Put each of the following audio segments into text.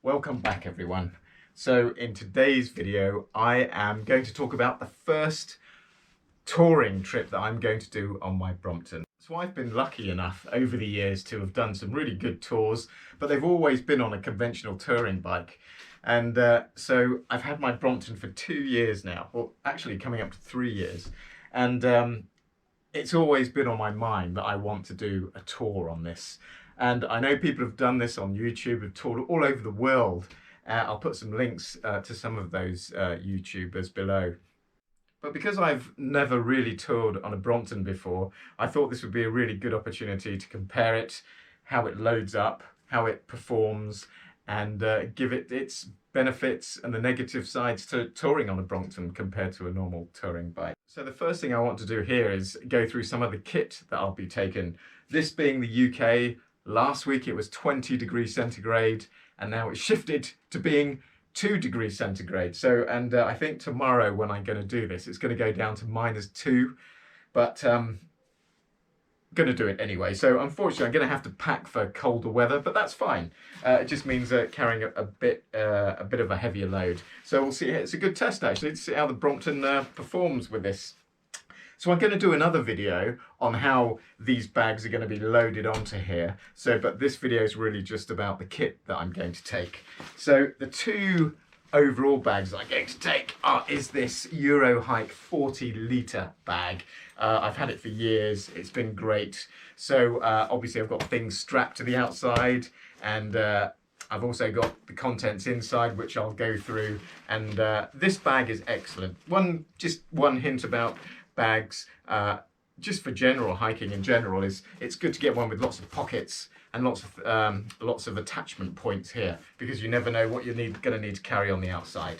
Welcome back everyone. So in today's video I am going to talk about the first touring trip that I'm going to do on my Brompton. So I've been lucky enough over the years to have done some really good tours, but they've always been on a conventional touring bike. And so I've had my Brompton for 2 years now, or actually coming up to 3 years. And it's always been on my mind that I want to do a tour on this. And I know people have done this on YouTube, have toured all over the world. I'll put some links to some of those YouTubers below. But because I've never really toured on a Brompton before, I thought this would be a really good opportunity to compare it, how it loads up, how it performs, and give it its benefits and the negative sides to touring on a Brompton compared to a normal touring bike. So the first thing I want to do here is go through some of the kit that I'll be taking. This being the UK, last week it was 20 degrees centigrade and now it's shifted to being 2 degrees centigrade. So, and I think tomorrow when I'm going to do this, it's going to go down to -2, but going to do it anyway. So unfortunately I'm going to have to pack for colder weather, but that's fine. It just means carrying a bit of a heavier load. So we'll see. It's a good test actually to see how the Brompton performs with this. So I'm going to do another video on how these bags are going to be loaded onto here. So, but this video is really just about the kit that I'm going to take. So the two overall bags I'm going to take is this Eurohike 40 litre bag. I've had it for years, it's been great. So obviously I've got things strapped to the outside, and I've also got the contents inside which I'll go through, and this bag is excellent. Just one hint about bags, just for general hiking in general, is it's good to get one with lots of pockets and lots of attachment points here, because you never know what you're going to need to carry on the outside.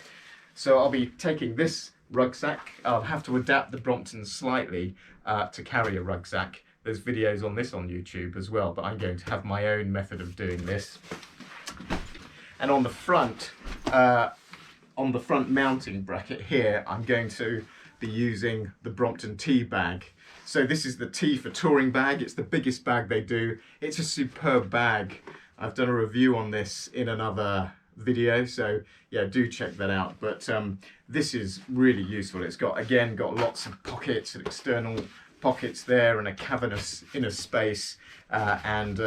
So I'll be taking this rucksack. I'll have to adapt the Brompton slightly to carry a rucksack. There's videos on this on YouTube as well, but I'm going to have my own method of doing this. And on the front mounting bracket here, I'm going to be using the Brompton T bag. So this is the T for touring bag. It's the biggest bag they do. It's a superb bag. I've done a review on this in another video, so yeah, do check that out. But this is really useful. It's got lots of pockets and external pockets there, and a cavernous inner space, and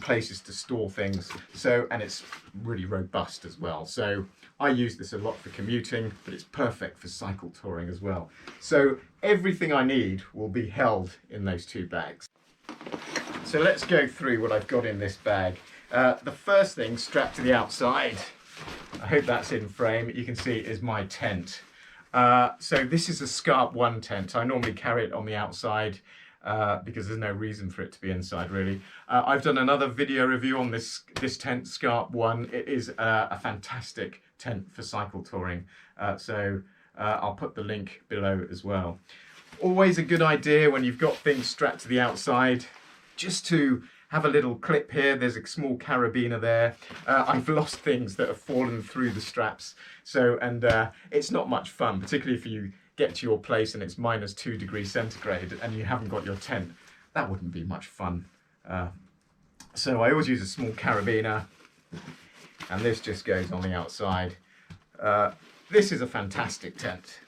places to store things. So, and it's really robust as well. So I use this a lot for commuting, but it's perfect for cycle touring as well. So everything I need will be held in those two bags. So let's go through what I've got in this bag. The first thing strapped to the outside, I hope that's in frame, you can see is my tent. So this is a Scarp 1 tent. I normally carry it on the outside because there's no reason for it to be inside really. I've done another video review on this tent, Scarp 1. It is a fantastic tent for cycle touring. So I'll put the link below as well. Always a good idea when you've got things strapped to the outside, just to have a little clip here. There's a small carabiner there. I've lost things that have fallen through the straps. So, and it's not much fun, particularly if you get to your place and it's -2 degrees centigrade and you haven't got your tent. That wouldn't be much fun. So I always use a small carabiner, and this just goes on the outside. This is a fantastic tent.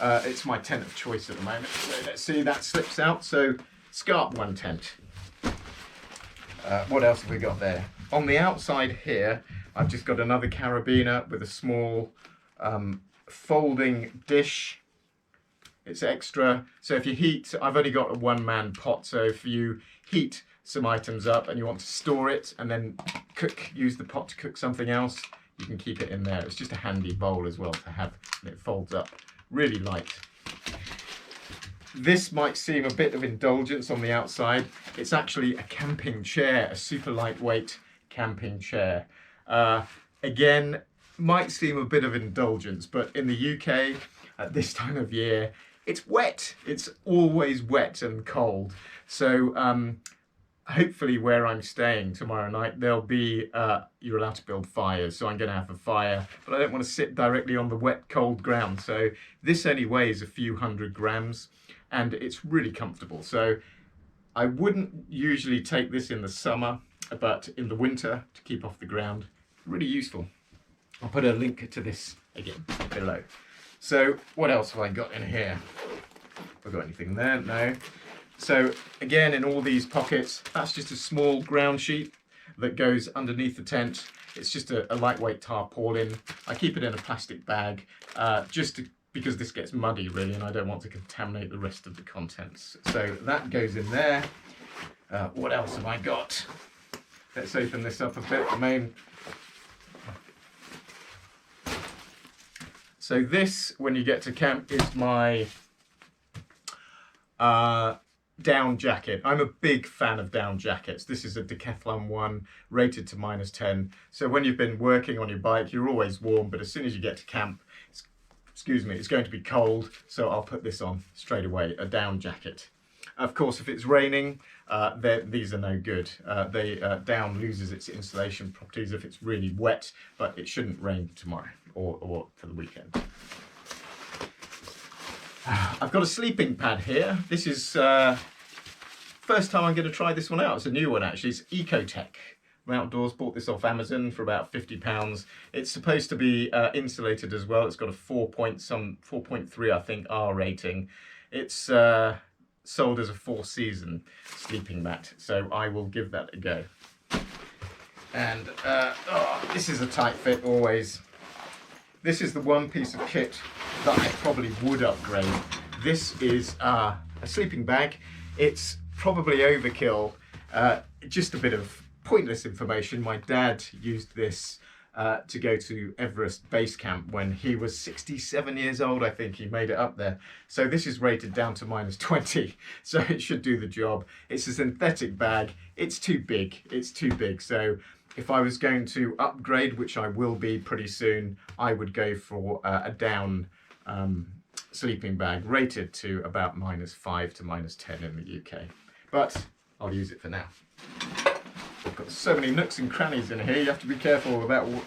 It's my tent of choice at the moment. So let's see, that slips out. So Scarp 1 tent. What else have we got there? On the outside here, I've just got another carabiner with a small folding dish. It's extra. So if you heat, I've only got a one-man pot, so if you heat some items up and you want to store it and then use the pot to cook something else, you can keep it in there. It's just a handy bowl as well to have, and it folds up really light. This might seem a bit of indulgence on the outside. It's actually a camping chair, a super lightweight camping chair. Again, might seem a bit of indulgence, but in the UK at this time of year, it's wet. It's always wet and cold. So hopefully where I'm staying tomorrow night, there'll be, you're allowed to build fires. So I'm going to have a fire, but I don't want to sit directly on the wet, cold ground. So this only weighs a few 100 grams and it's really comfortable. So I wouldn't usually take this in the summer, but in the winter to keep off the ground, really useful. I'll put a link to this again below. So what else have I got in here? Have I got anything there? No. So again, in all these pockets, that's just a small ground sheet that goes underneath the tent. It's just a lightweight tarpaulin. I keep it in a plastic bag because this gets muddy really, and I don't want to contaminate the rest of the contents. So that goes in there. What else have I got? Let's open this up a bit. So this, when you get to camp, is my down jacket. I'm a big fan of down jackets. This is a Decathlon one, rated to -10. So when you've been working on your bike, you're always warm, but as soon as you get to camp, it's going to be cold. So I'll put this on straight away, a down jacket. Of course, if it's raining, these are no good. Down loses its insulation properties if it's really wet, but it shouldn't rain tomorrow or for the weekend. I've got a sleeping pad here. This is first time I'm going to try this one out. It's a new one actually. It's Ecotech from Outdoors. Bought this off Amazon for about £50. It's supposed to be insulated as well. It's got a 4.3 I think R rating. It's sold as a 4-season sleeping mat, so I will give that a go. And this is a tight fit always. This is the one piece of kit that I probably would upgrade. This is a sleeping bag. It's probably overkill. Just a bit of pointless information. My dad used this to go to Everest Base Camp when he was 67 years old. I think he made it up there. So this is rated down to -20, so it should do the job. It's a synthetic bag. It's too big. It's too big. So if I was going to upgrade, which I will be pretty soon, I would go for a down sleeping bag rated to about -5 to -10 in the UK. But I'll use it for now. I've got so many nooks and crannies in here. You have to be careful about what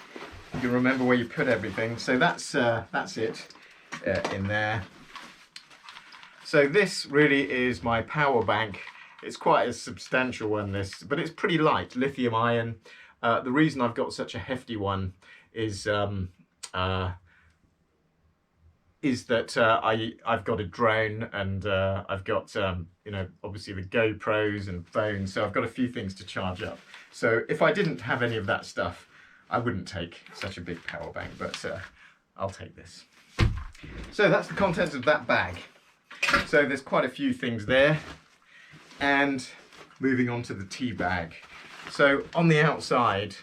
you can remember where you put everything. So that's it in there. So this really is my power bank. It's quite a substantial one, this, but it's pretty light, lithium ion. The reason I've got such a hefty one is that I've got a drone and I've got obviously the GoPros and phones, so I've got a few things to charge up. So if I didn't have any of that stuff, I wouldn't take such a big power bank, but I'll take this. So that's the contents of that bag. So there's quite a few things there. And moving on to the tea bag. So on the outside,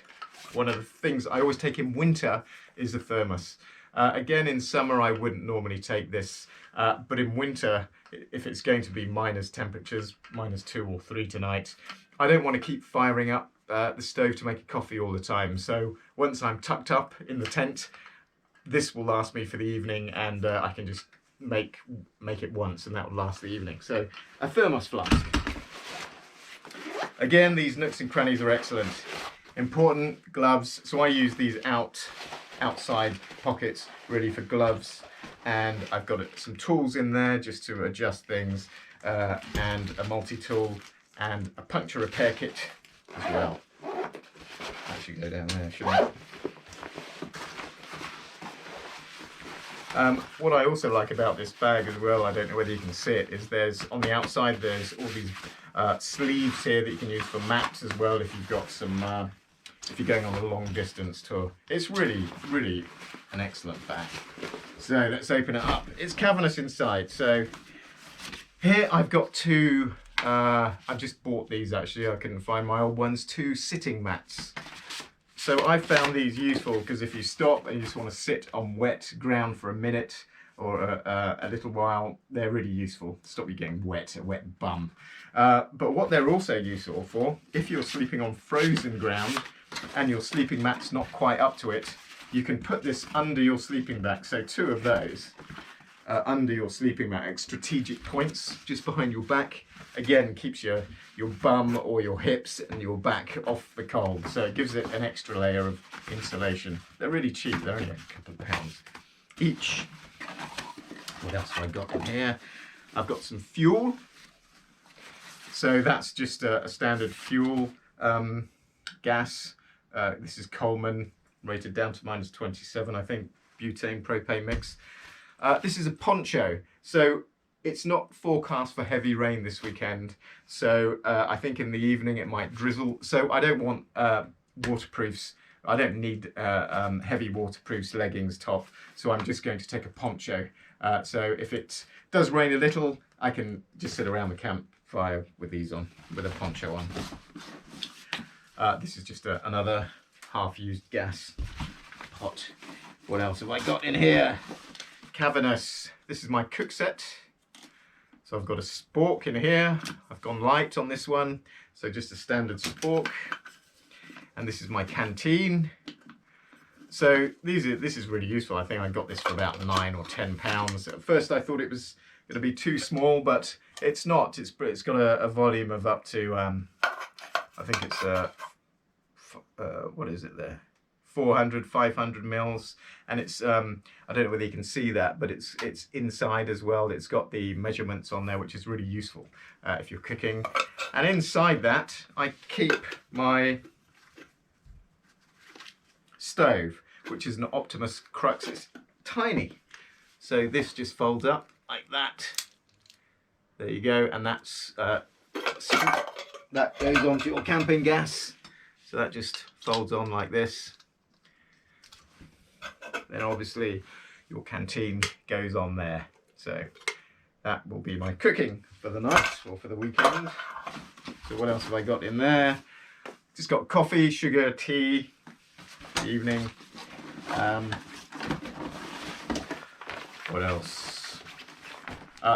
one of the things I always take in winter is the thermos. Again, in summer, I wouldn't normally take this, but in winter, if it's going to be minus temperatures, -2 or 3 tonight, I don't want to keep firing up the stove to make a coffee all the time. So once I'm tucked up in the tent, this will last me for the evening, and I can just make it once, and that will last the evening. So a thermos flask. Again, these nooks and crannies are excellent. Important gloves. So I use these outside pockets really for gloves, and I've got some tools in there just to adjust things, and a multi-tool and a puncture repair kit as well. That should go down there, shouldn't it? What I also like about this bag as well, I don't know whether you can see it, is there's on the outside there's all these sleeves here that you can use for maps as well if you've got some if you're going on a long distance tour. It's really an excellent bag. So let's open it up. It's cavernous inside. So here I've got two I've just bought these actually, I couldn't find my old ones, 2 sitting mats. So I found these useful because if you stop and you just want to sit on wet ground for a minute or a little while, they're really useful. Stop you getting wet, a wet bum. But what they're also useful for, if you're sleeping on frozen ground and your sleeping mat's not quite up to it, you can put this under your sleeping bag. So 2 of those under your sleeping mat at strategic points just behind your back. Again, keeps your bum or your hips and your back off the cold. So it gives it an extra layer of insulation. They're really cheap. They're only a couple of pounds each. What else have I got in here? I've got some fuel. So that's just a standard fuel gas. This is Coleman. rated down to -27, I think, butane propane mix. This is a poncho, so it's not forecast for heavy rain this weekend, so I think in the evening it might drizzle, so I don't want waterproofs. I don't need heavy waterproofs, leggings, top, so I'm just going to take a poncho. So if it does rain a little, I can just sit around the campfire with these on, with a poncho on. This is just another half-used gas pot. What else have I got in here? Cavernous. This is my cook set. So I've got a spork in here. I've gone light on this one, so just a standard spork. And this is my canteen. So this is really useful. I think I got this for about £9 or £10. At first I thought it was going to be too small, but it's not. It's got a volume of up to I think it's what is it there? 400, 500 mils, and it's I don't know whether you can see that, but it's inside as well. It's got the measurements on there, which is really useful if you're cooking. And inside that I keep my stove, which is an Optimus Crux. It's tiny, so this just folds up like that. There you go, and that's that goes onto your camping gas. So that just folds on like this. Then obviously your canteen goes on there. So that will be my cooking for the night or for the weekend. So what else have I got in there? Just got coffee, sugar, tea, evening. What else?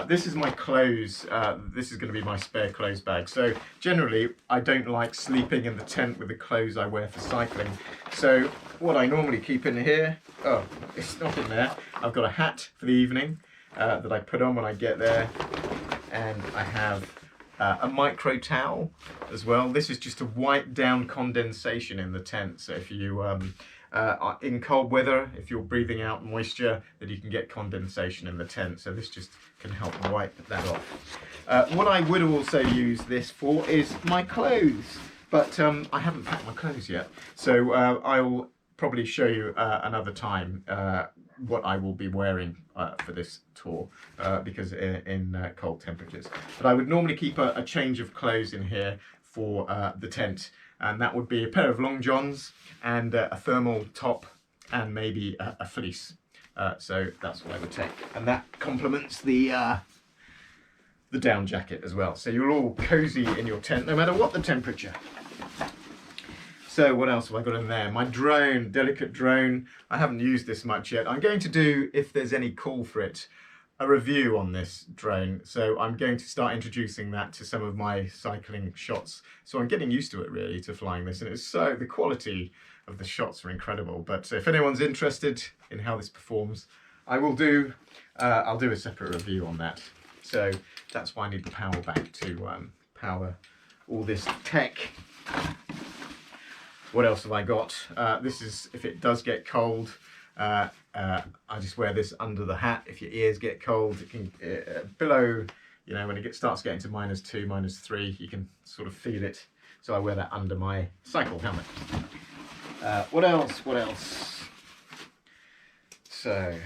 This is my clothes. This is going to be my spare clothes bag. So generally I don't like sleeping in the tent with the clothes I wear for cycling. So what I normally keep in here, oh, it's not in there. I've got a hat for the evening that I put on when I get there. And I have a micro towel as well. This is just to wipe down condensation in the tent. So if you in cold weather, if you're breathing out moisture, that you can get condensation in the tent. So this just can help wipe that off. What I would also use this for is my clothes, but I haven't packed my clothes yet. So I will probably show you another time what I will be wearing for this tour because in cold temperatures. But I would normally keep a change of clothes in here for the tent, and that would be a pair of long johns and a thermal top and maybe a fleece. So that's what I would take, and that complements the down jacket as well. So you're all cozy in your tent no matter what the temperature. So what else have I got in there? My drone, delicate drone. I haven't used this much yet. I'm going to do, if there's any call for it, a review on this drone. So I'm going to start introducing that to some of my cycling shots. So I'm getting used to it really, to flying this. And it's so, the quality of the shots are incredible. But if anyone's interested in how this performs, I will do, I'll do a separate review on that. So that's why I need the power bank to power all this tech. What else have I got? This is, if it does get cold, I just wear this under the hat. If your ears get cold, it can, below, you know, when it starts getting to -2, -3, you can sort of feel it. So I wear that under my cycle helmet. What else? What else? So,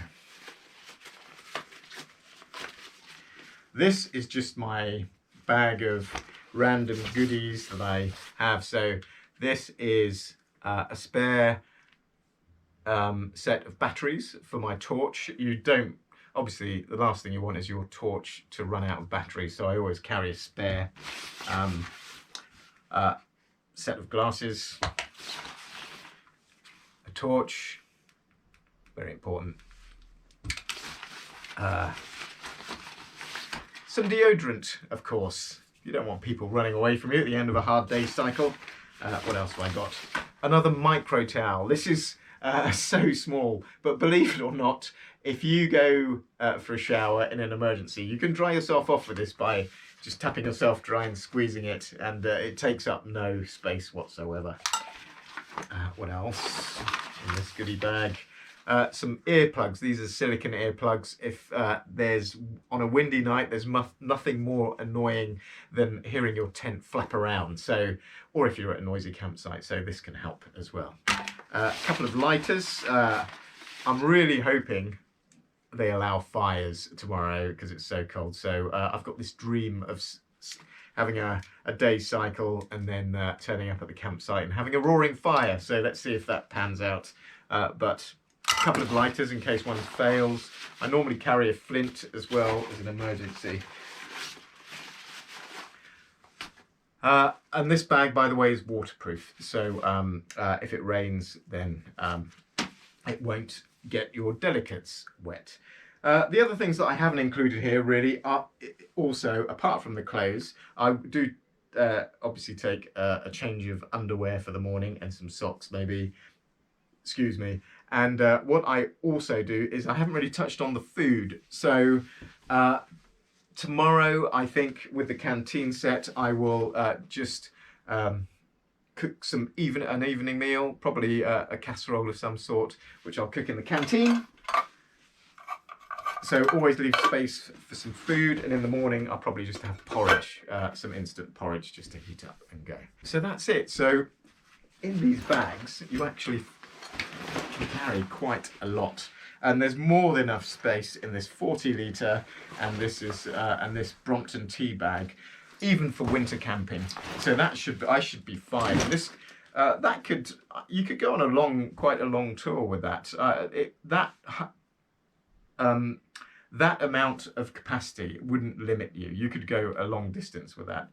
this is just my bag of random goodies that I have. So this is a spare set of batteries for my torch. You don't, obviously the last thing you want is your torch to run out of battery, so I always carry a spare set of glasses, a torch, very important, some deodorant, of course. You don't want people running away from you at the end of a hard day's cycle. What else have I got? Another micro towel. This is so small, but believe it or not, if you go for a shower in an emergency, you can dry yourself off with this by just tapping yourself dry and squeezing it, and it takes up no space whatsoever. What else in this goodie bag? Some earplugs. These are silicone earplugs. If there's, on a windy night, there's nothing more annoying than hearing your tent flap around. So, or if you're at a noisy campsite, so this can help as well. A couple of lighters. I'm really hoping they allow fires tomorrow because it's so cold. So I've got this dream of having a day cycle and then turning up at the campsite and having a roaring fire. So let's see if that pans out. But a couple of lighters in case one fails. I normally carry a flint as well as an emergency. And this bag, by the way, is waterproof. So if it rains, then it won't get your delicates wet. The other things that I haven't included here really are also, apart from the clothes, I do obviously take a change of underwear for the morning and some socks maybe, excuse me. And what I also do is I haven't really touched on the food. So tomorrow, I think with the canteen set, I will just cook an evening meal, probably a casserole of some sort, which I'll cook in the canteen. So always leave space for some food, and in the morning I'll probably just have porridge, some instant porridge just to heat up and go. So that's it. So in these bags you actually can carry quite a lot, and there's more than enough space in this 40-litre and this Brompton tea bag, even for winter camping. So I should be fine. This you could go on quite a long tour with that. That amount of capacity wouldn't limit you. You could go a long distance with that.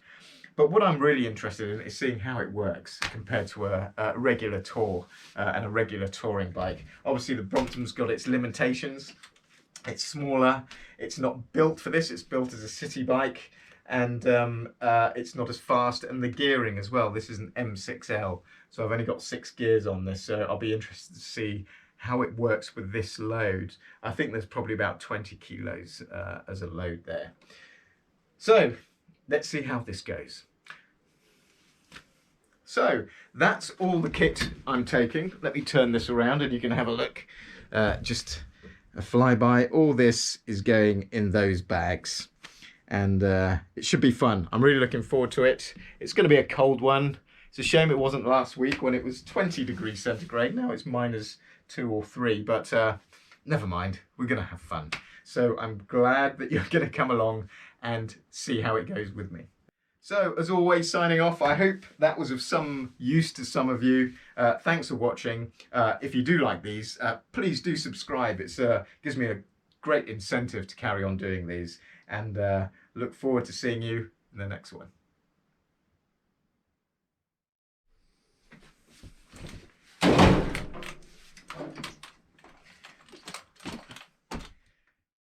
But what I'm really interested in is seeing how it works compared to a regular tour and a regular touring bike. Obviously the Brompton's got its limitations. It's smaller, it's not built for this, it's built as a city bike, and it's not as fast, and the gearing as well. This is an M6L, so I've only got 6 gears on this, so I'll be interested to see how it works with this load. I think there's probably about 20 kilos as a load there. So let's see how this goes. So that's all the kit I'm taking. Let me turn this around and you can have a look. Just a flyby. All this is going in those bags, and it should be fun. I'm really looking forward to it. It's going to be a cold one. It's a shame it wasn't last week when it was 20 degrees centigrade. Now it's -2 or 3, but never mind. We're going to have fun. So I'm glad that you're going to come along and see how it goes with me. So, as always, signing off. I hope that was of some use to some of you. Thanks for watching. If you do like these, please do subscribe. It gives me a great incentive to carry on doing these. And look forward to seeing you in the next one.